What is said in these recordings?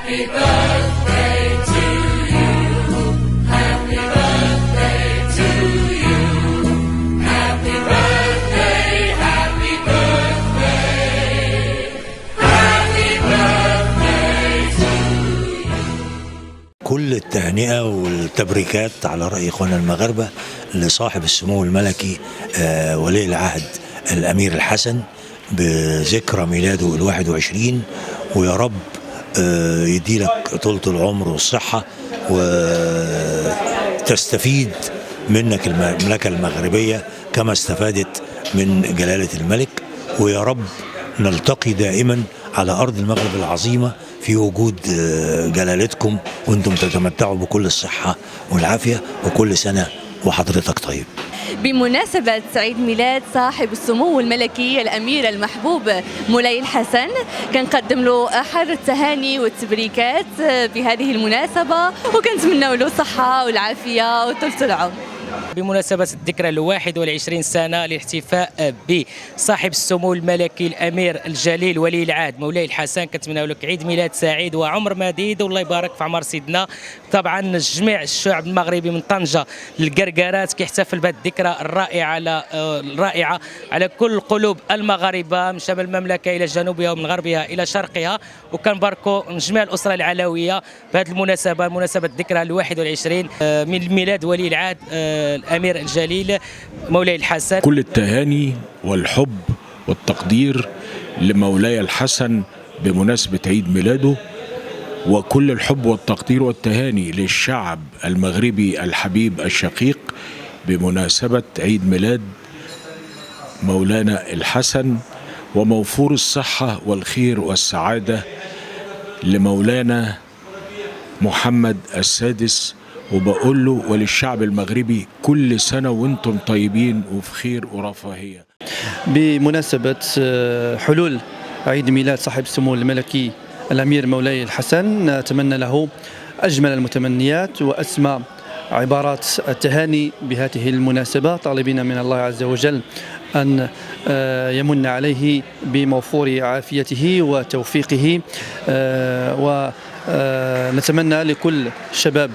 كل التهنئة والتبريكات على رأي إخواننا المغاربة لصاحب السمو الملكي ولي العهد الأمير الحسن بذكرى ميلاده 21. ويا رب يديلك طولة العمر والصحة وتستفيد منك المملكة المغربية كما استفادت من جلالة الملك. ويا رب نلتقي دائما على أرض المغرب العظيمة في وجود جلالتكم، وانتم تتمتعوا بكل الصحة والعافية، وكل سنة وحضرتك طيب. بمناسبة عيد ميلاد صاحب السمو الملكي الأمير المحبوب مولاي الحسن، كنقدم له أحر التهاني والتبريكات بهذه المناسبة، وكنتمنى له الصحة والعافية وطولة العمر. بمناسبة الذكرى 21 سنة للاحتفاء بصاحب السمو الملكي الأمير الجليل ولي العهد مولاي الحسن، كنتمنى لك عيد ميلاد سعيد وعمر مديد، والله يبارك في عمر سيدنا. طبعا جميع الشعب المغربي من طنجة للقرقارات كيحتفل بهذه الذكرى الرائعة على كل قلوب المغاربة من شمال المملكة إلى جنوبها ومن غربها إلى شرقها، وكنباركوا جميع الأسرة العلوية بهذه المناسبة، مناسبة الذكرى 21 من ميلاد ولي العهد الأمير الجليل مولاي الحسن. كل التهاني والحب والتقدير لمولاي الحسن بمناسبة عيد ميلاده، وكل الحب والتقدير والتهاني للشعب المغربي الحبيب الشقيق بمناسبة عيد ميلاد مولانا الحسن، وموفور الصحة والخير والسعادة لمولانا محمد السادس. وبقول له وللشعب المغربي كل سنة وانتم طيبين وفي خير ورفاهية. بمناسبة حلول عيد ميلاد صاحب السمو الملكي الأمير مولاي الحسن، نتمنى له أجمل المتمنيات وأسمى عبارات التهاني بهذه المناسبة، طالبين من الله عز وجل أن يمن عليه بموفور عافيته وتوفيقه، ونتمنى لكل شباب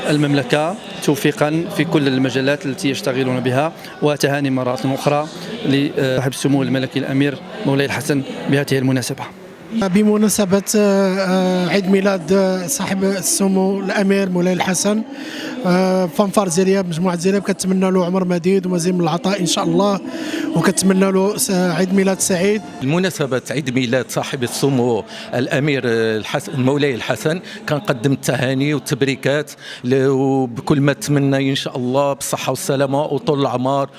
المملكة توفيقا في كل المجالات التي يشتغلون بها. وتهاني مرة أخرى لصاحب السمو الملكي الأمير مولاي الحسن بهذه المناسبة. بمناسبة عيد ميلاد صاحب السمو الأمير مولاي الحسن، فانفار زرياب مجموعة زرياب كتمنى له عمر مديد ومزيد من العطاء إن شاء الله، وكتمنى له عيد ميلاد سعيد. بمناسبة عيد ميلاد صاحب السمو الأمير مولاي الحسن، كنقدم التهاني والتبريكات وبكل ما تمنى إن شاء الله بالصحة والسلامة وطول العمر.